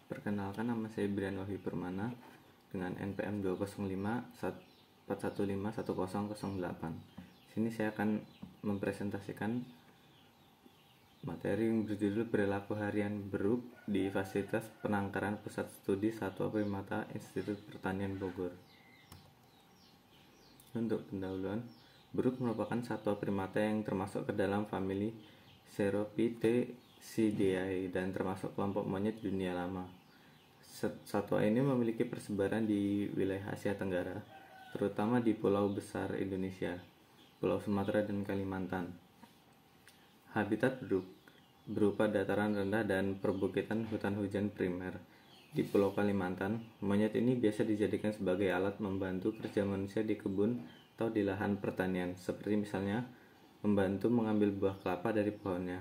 Perkenalkan, nama saya Brian Wahyu Permana dengan NPM 205 415 1008. Sini saya akan mempresentasikan materi yang berjudul Perilaku Harian Beruk di Fasilitas Penangkaran Pusat Studi Satwa Primata Institut Pertanian Bogor. Untuk pendahuluan, beruk merupakan satwa primata yang termasuk ke dalam famili Ceropithecidae dan termasuk kelompok monyet dunia lama. Satwa ini memiliki persebaran di wilayah Asia Tenggara, terutama di pulau besar Indonesia, Pulau Sumatera dan Kalimantan. Habitat beruk berupa dataran rendah dan perbukitan hutan hujan primer. Di Pulau Kalimantan, monyet ini biasa dijadikan sebagai alat membantu kerja manusia di kebun atau di lahan pertanian, seperti misalnya membantu mengambil buah kelapa dari pohonnya.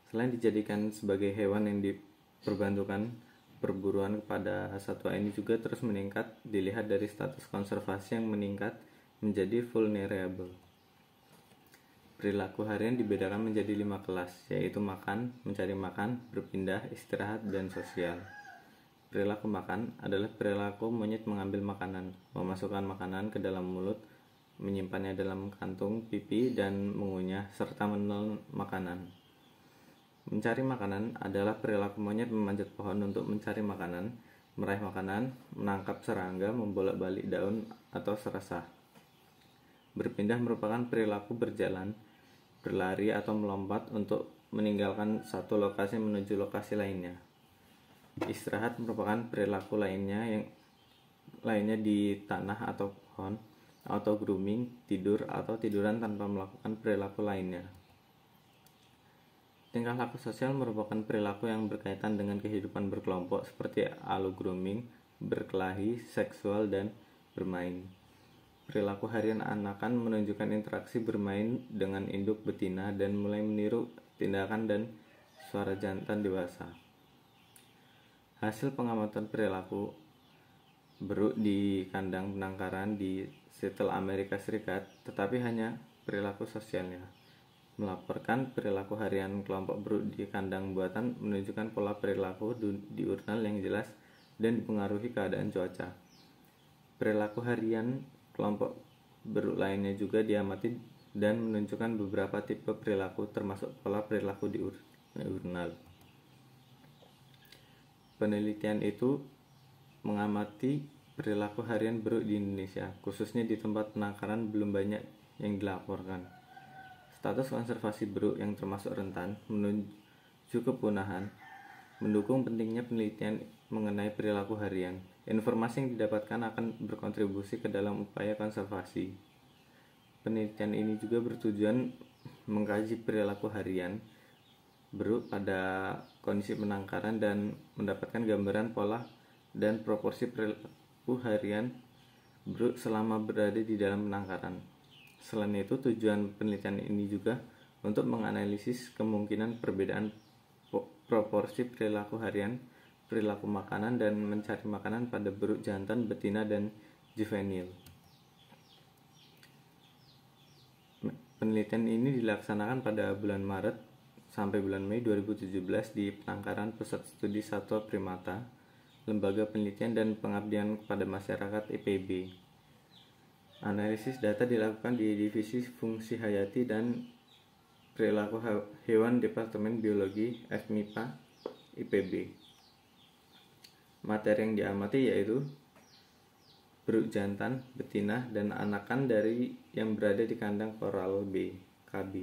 Selain dijadikan sebagai hewan yang diperbantukan, perburuan kepada satwa ini juga terus meningkat, dilihat dari status konservasi yang meningkat menjadi vulnerable. Perilaku harian dibedakan menjadi 5 kelas, yaitu makan, mencari makan, berpindah, istirahat, dan sosial. Perilaku makan adalah perilaku monyet mengambil makanan, memasukkan makanan ke dalam mulut, menyimpannya dalam kantung pipi, dan mengunyah, serta menelan makanan. Mencari makanan adalah perilaku monyet memanjat pohon untuk mencari makanan, meraih makanan, menangkap serangga, membolak-balik daun, atau seresah. Berpindah merupakan perilaku berjalan, berlari, atau melompat untuk meninggalkan satu lokasi menuju lokasi lainnya. Istirahat merupakan perilaku lainnya di tanah atau pohon, auto grooming, tidur atau tiduran tanpa melakukan perilaku lainnya. Tingkah laku sosial merupakan perilaku yang berkaitan dengan kehidupan berkelompok seperti allo grooming, berkelahi, seksual, dan bermain. Perilaku harian anakan menunjukkan interaksi bermain dengan induk betina dan mulai meniru tindakan dan suara jantan dewasa. Hasil pengamatan perilaku beruk di kandang penangkaran di Seattle, Amerika Serikat, tetapi hanya perilaku sosialnya. Melaporkan perilaku harian kelompok beruk di kandang buatan menunjukkan pola perilaku diurnal yang jelas dan dipengaruhi keadaan cuaca. Perilaku harian kelompok beruk lainnya juga diamati dan menunjukkan beberapa tipe perilaku termasuk pola perilaku diurnal. Penelitian itu mengamati perilaku harian beruk di Indonesia, khususnya di tempat penangkaran belum banyak yang dilaporkan. Status konservasi beruk yang termasuk rentan menuju kepunahan mendukung pentingnya penelitian mengenai perilaku harian. Informasi yang didapatkan akan berkontribusi ke dalam upaya konservasi. Penelitian ini juga bertujuan mengkaji perilaku harian beruk pada kondisi penangkaran dan mendapatkan gambaran pola dan proporsi perilaku harian beruk selama berada di dalam penangkaran. Selain itu, tujuan penelitian ini juga untuk menganalisis kemungkinan perbedaan proporsi perilaku harian, perilaku makanan, dan mencari makanan pada beruk jantan, betina, dan juvenil. Penelitian ini dilaksanakan pada bulan Maret sampai bulan Mei 2017 di Penangkaran Pusat Studi Satwa Primata, Lembaga Penelitian dan Pengabdian kepada Masyarakat IPB. Analisis data dilakukan di Divisi Fungsi Hayati dan Perilaku Hewan Departemen Biologi FMIPA IPB. Materi yang diamati yaitu beruk jantan, betina, dan anakan dari yang berada di kandang Coral B (KB).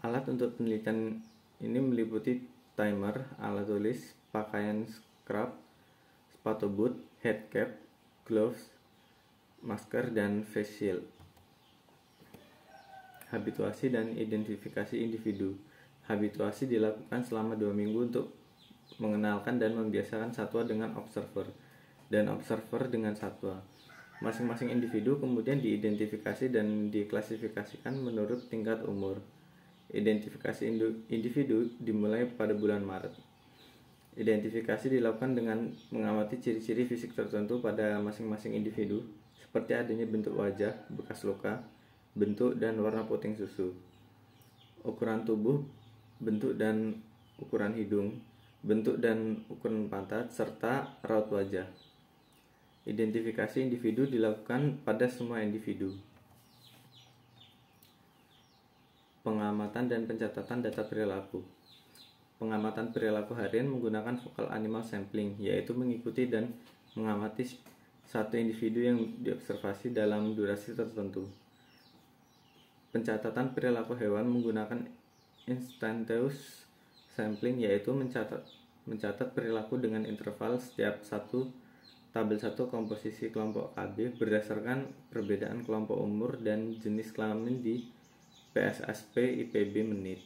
Alat untuk penelitian ini meliputi timer, alat tulis, pakaian scrub, sepatu boot, head cap, gloves, masker, dan face shield. Habituasi dan identifikasi individu. Habituasi dilakukan selama 2 minggu untuk mengenalkan dan membiasakan satwa dengan observer, dan observer dengan satwa. Masing-masing individu kemudian diidentifikasi dan diklasifikasikan menurut tingkat umur. Identifikasi individu dimulai pada bulan Maret. Identifikasi dilakukan dengan mengamati ciri-ciri fisik tertentu pada masing-masing individu, seperti adanya bentuk wajah, bekas luka, bentuk dan warna puting susu, ukuran tubuh, bentuk dan ukuran hidung, bentuk dan ukuran pantat, serta raut wajah. Identifikasi individu dilakukan pada semua individu. Pengamatan dan pencatatan data perilaku. Pengamatan perilaku harian menggunakan vokal animal sampling, yaitu mengikuti dan mengamati satu individu yang diobservasi dalam durasi tertentu. Pencatatan perilaku hewan menggunakan instantaneous sampling, yaitu mencatat perilaku dengan interval setiap tabel 1 komposisi kelompok KB berdasarkan perbedaan kelompok umur dan jenis kelamin di PSSP IPB menit.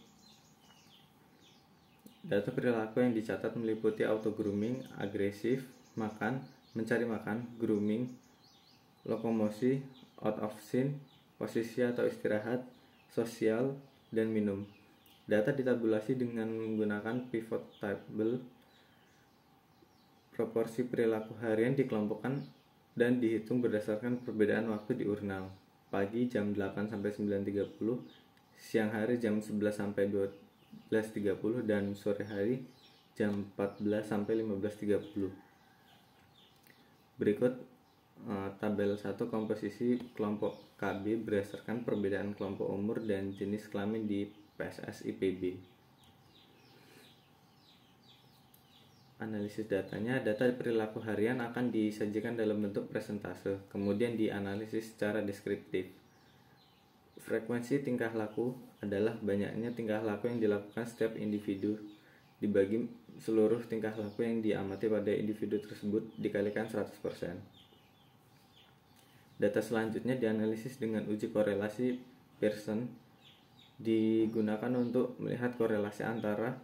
Data perilaku yang dicatat meliputi auto grooming, agresif, makan, mencari makan, grooming, lokomosi, out of scene, posisi atau istirahat, sosial, dan minum. Data ditabulasi dengan menggunakan pivot table. Proporsi perilaku harian dikelompokkan dan dihitung berdasarkan perbedaan waktu di urnal. Pagi jam 8 sampai 9.30, siang hari jam 11 sampai 12.30, dan sore hari jam 14 sampai 15.30. Berikut tabel 1 komposisi kelompok KB berdasarkan perbedaan kelompok umur dan jenis kelamin di PSS IPB. Analisis datanya. Data perilaku harian akan disajikan dalam bentuk presentase, kemudian dianalisis secara deskriptif. Frekuensi tingkah laku adalah banyaknya tingkah laku yang dilakukan setiap individu dibagi seluruh tingkah laku yang diamati pada individu tersebut dikalikan 100%. Data selanjutnya dianalisis dengan uji korelasi Pearson, digunakan untuk melihat korelasi antara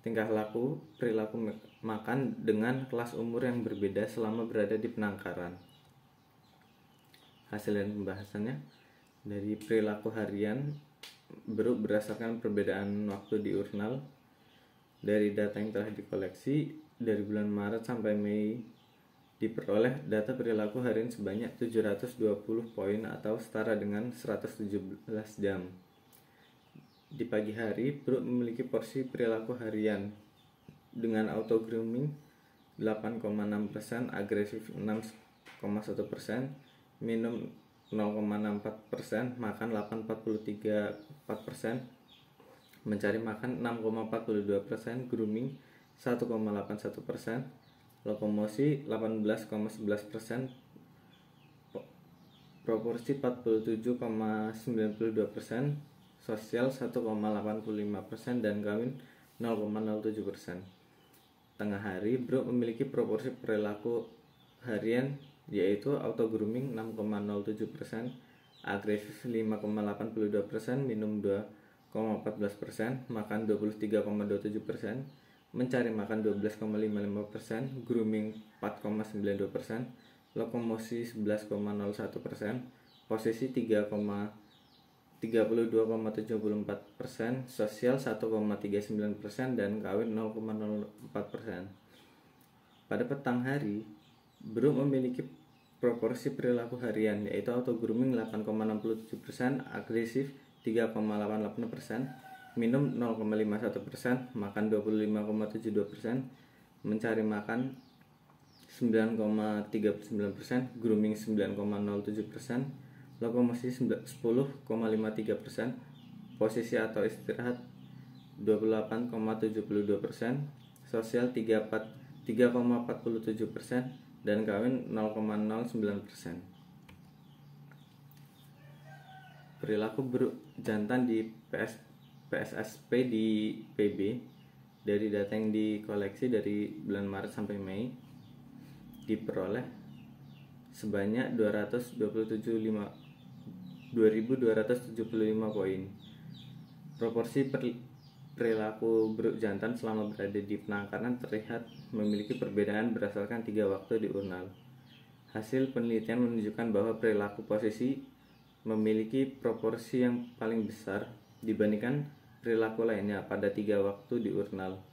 tingkah laku perilaku makan dengan kelas umur yang berbeda selama berada di penangkaran. Hasil dan pembahasannya. Dari perilaku harian beruk berdasarkan perbedaan waktu di urnal. Dari data yang telah dikoleksi dari bulan Maret sampai Mei, diperoleh data perilaku harian sebanyak 720 poin atau setara dengan 117 jam. Di pagi hari, beruk memiliki porsi perilaku harian dengan auto grooming 8,6%, agresif 6,1%, minum 0,64%, makan 8,43%, mencari makan 6,42%, grooming 1,81%, lokomosi 18,11%, proporsi 47,92%, sosial 1,85%, dan kawin 0,07%. Tengah hari, beruk memiliki proporsi perilaku harian yaitu auto grooming 6,07%, agresif 5,82%, minum 2,14%, makan 23,27%, mencari makan 12,55%, grooming 4,92%, lokomosi 11,01%, posisi 32,74%, sosial 1,39%, dan kawin 0,04%. Pada petang hari, beruk memiliki proporsi perilaku harian yaitu auto grooming 8,67%, agresif 3,88%, minum 0,51%, makan 25,72%, mencari makan 9,39%, grooming 9,07%, lokomosi 10,53%, posisi atau istirahat 28,72%, sosial 3,47%, dan kawin 0,09%. Perilaku beruk jantan di PSSP di PB dari data yang dikoleksi dari bulan Maret sampai Mei diperoleh sebanyak 2.275 poin. Proporsi perilaku beruk jantan selama berada di penangkaran terlihat memiliki perbedaan berdasarkan 3 waktu di urnal. Hasil penelitian menunjukkan bahwa perilaku posisi memiliki proporsi yang paling besar dibandingkan perilaku lainnya pada 3 waktu di urnal.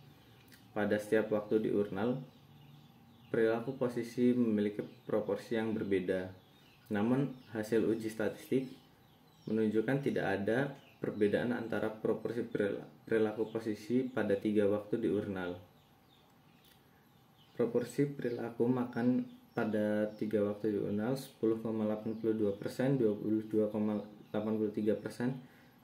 Pada setiap waktu di urnal, perilaku posisi memiliki proporsi yang berbeda. Namun, hasil uji statistik menunjukkan tidak ada perbedaan antara proporsi perilaku posisi pada 3 waktu di urnal. Proporsi perilaku makan pada 3 waktu diurnal 10,82%, 22,83%,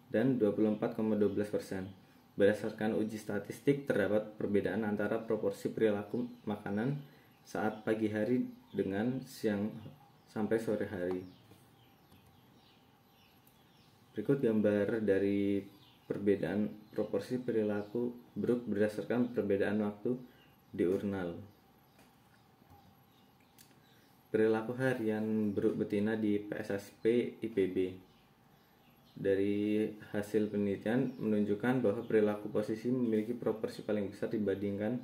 dan 24,12%. Berdasarkan uji statistik, terdapat perbedaan antara proporsi perilaku makanan saat pagi hari dengan siang sampai sore hari. Berikut gambar dari perbedaan proporsi perilaku Brooke berdasarkan perbedaan waktu diurnal. Perilaku harian Brooke betina di PSSP IPB. Dari hasil penelitian menunjukkan bahwa perilaku posisi memiliki proporsi paling besar dibandingkan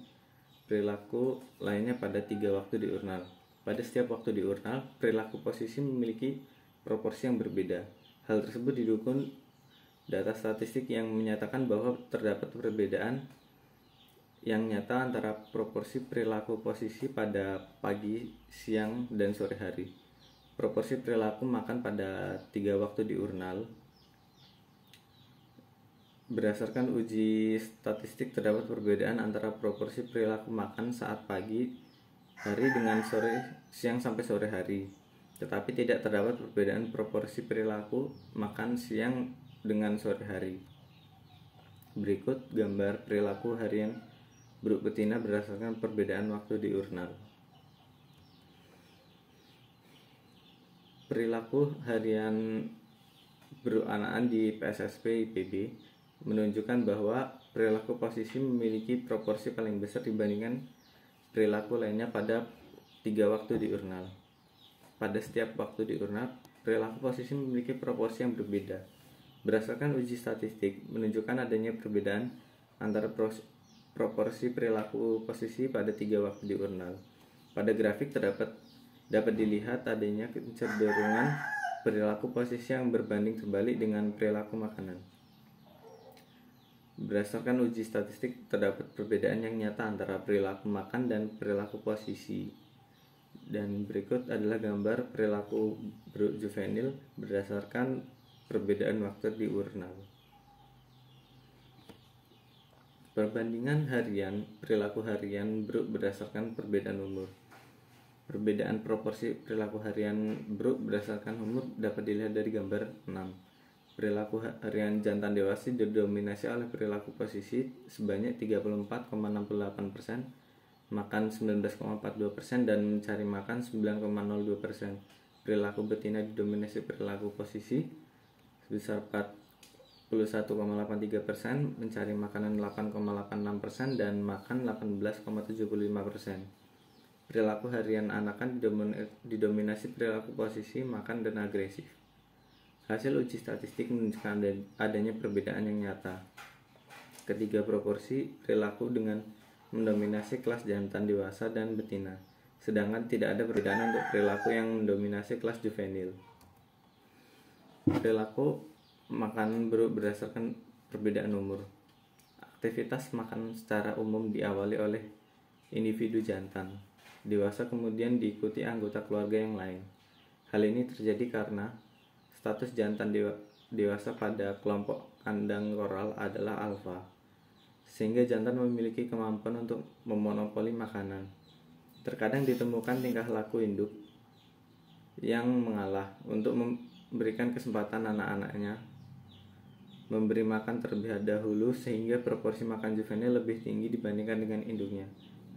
perilaku lainnya pada 3 waktu diurnal. Pada setiap waktu diurnal, perilaku posisi memiliki proporsi yang berbeda. Hal tersebut didukung data statistik yang menyatakan bahwa terdapat perbedaan yang nyata antara proporsi perilaku posisi pada pagi, siang, dan sore hari. Proporsi perilaku makan pada 3 waktu diurnal. Berdasarkan uji statistik, terdapat perbedaan antara proporsi perilaku makan saat pagi hari dengan siang sampai sore hari. Tetapi tidak terdapat perbedaan proporsi perilaku makan siang dengan sore hari. Berikut gambar perilaku harian Brooke betina berdasarkan perbedaan waktu diurnal. Perilaku harian Brooke anakan di PSSP IPB menunjukkan bahwa perilaku posisi memiliki proporsi paling besar dibandingkan perilaku lainnya pada 3 waktu diurnal. Pada setiap waktu diurnal, perilaku posisi memiliki proporsi yang berbeda. Berdasarkan uji statistik menunjukkan adanya perbedaan antara proporsi perilaku posisi pada 3 waktu diurnal. Pada grafik dapat dilihat adanya kecenderungan perilaku posisi yang berbanding terbalik dengan perilaku makanan. Berdasarkan uji statistik terdapat perbedaan yang nyata antara perilaku makan dan perilaku posisi. Dan berikut adalah gambar perilaku Brooke juvenil berdasarkan perbedaan waktu diurnal. Perbandingan harian perilaku harian Brooke berdasarkan perbedaan umur. Perbedaan proporsi perilaku harian Brooke berdasarkan umur dapat dilihat dari gambar 6. Perilaku harian jantan dewasa didominasi oleh perilaku posisi sebanyak 34,68%, makan 19,42%, dan mencari makan 9,02%. Perilaku betina didominasi perilaku posisi sebesar 41,83%, mencari makanan 8,86%, dan makan 18,75%. Perilaku harian anakan didominasi perilaku posisi, makan, dan agresif. Hasil uji statistik menunjukkan adanya perbedaan yang nyata. Ketiga proporsi perilaku dengan mendominasi kelas jantan dewasa dan betina, sedangkan tidak ada perbedaan untuk perilaku yang mendominasi kelas juvenil. Perilaku makan Brooke berdasarkan perbedaan umur. Aktivitas makan secara umum diawali oleh individu jantan dewasa, kemudian diikuti anggota keluarga yang lain. Hal ini terjadi karena status jantan dewasa pada kelompok kandang koral adalah alfa, sehingga jantan memiliki kemampuan untuk memonopoli makanan. Terkadang ditemukan tingkah laku induk yang mengalah untuk memberikan kesempatan anak-anaknya memberi makan terlebih dahulu, sehingga proporsi makan juvenil lebih tinggi dibandingkan dengan induknya.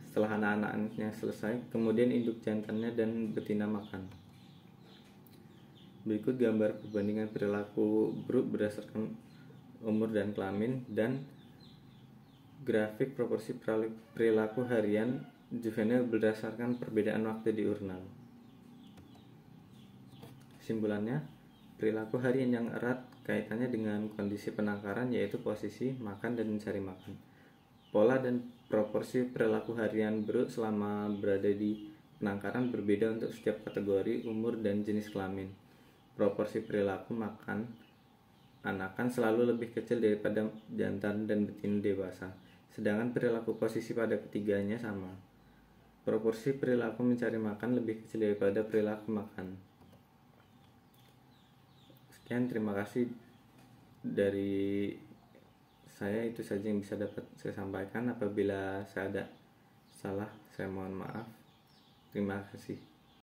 Setelah anak-anaknya selesai, kemudian induk jantannya dan betina makan. Berikut gambar perbandingan perilaku Brooke berdasarkan umur dan kelamin, dan grafik proporsi perilaku harian juvenil berdasarkan perbedaan waktu diurnal. Kesimpulannya, perilaku harian yang erat kaitannya dengan kondisi penangkaran, yaitu posisi, makan, dan mencari makan. Pola dan proporsi perilaku harian Brooke selama berada di penangkaran berbeda untuk setiap kategori, umur, dan jenis kelamin. Proporsi perilaku makan anakan selalu lebih kecil daripada jantan dan betina dewasa, sedangkan perilaku posisi pada ketiganya sama. Proporsi perilaku mencari makan lebih kecil daripada perilaku makan. Sekian, terima kasih dari saya. Itu saja yang bisa dapat saya sampaikan. Apabila saya ada salah saya mohon maaf. Terima kasih.